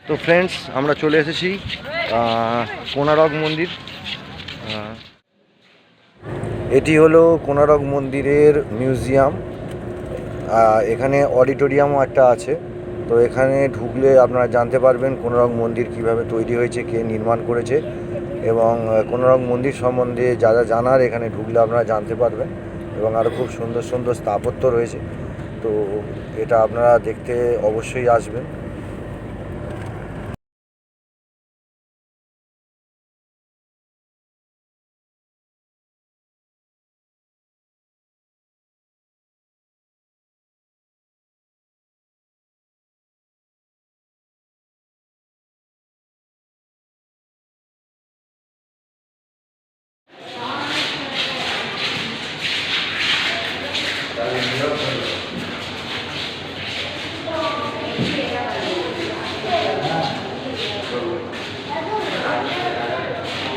তো ফ্রেন্ডস, আমরা চলে এসেছি কোনারক মন্দির। এটি হলো কোনারক মন্দিরের মিউজিয়াম। এখানে অডিটোরিয়ামও একটা আছে। তো এখানে ঢুকলে আপনারা জানতে পারবেন কোনারক মন্দির কিভাবে তৈরি হয়েছে, কে নির্মাণ করেছে, এবং কোনারক মন্দির সম্বন্ধে যা যা জানার এখানে ঢুকলে আপনারা জানতে পারবেন। এবং আরও খুব সুন্দর সুন্দর স্থাপত্য রয়েছে। তো এটা আপনারা দেখতে অবশ্যই আসবেন।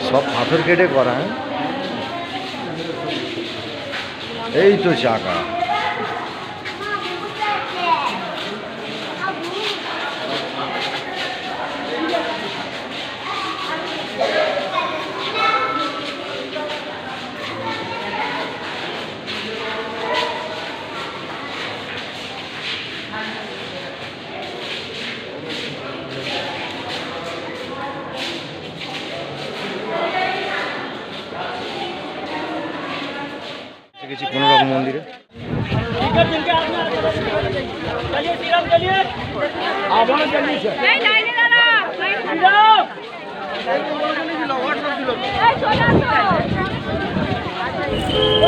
সব পাথর কেটে করা, হ্যাঁ। এই তো চাকা। গেছি কোনারক মন্দিরে।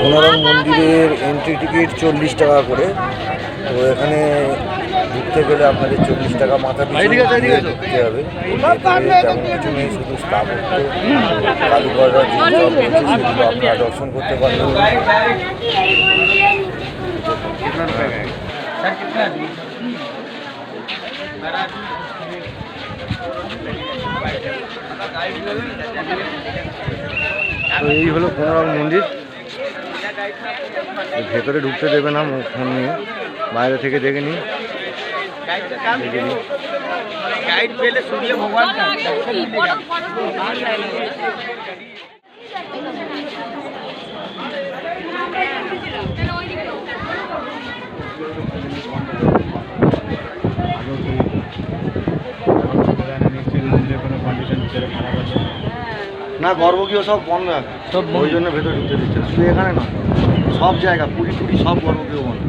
কোনারক মন্দিরের এন্ট্রি টিকিট 40 টাকা করে। তো এখানে ঢুকতে গেলে আপনাদের 40 টাকা মাথা পিছু ঢুকতে হবে। তেমন কিছু নেই, শুধু স্থাপত্য, কালীঘরের সেগুলো আপনারা দর্শন করতে পারবেন। তো এই হলো কোনারক মন্দির। ভেতরে ঢুকতে দেবে না ফোন নিয়ে, বাইরে থেকে দেখে নিই। না, গর্ভগৃহ সব বন্ধ আছে, সব ওই জন্য ভেতরে ঢুকতে দিচ্ছে। শুধু এখানে না, সব জায়গা পুরী টুরি সব গর্ভগৃহ বন্ধ।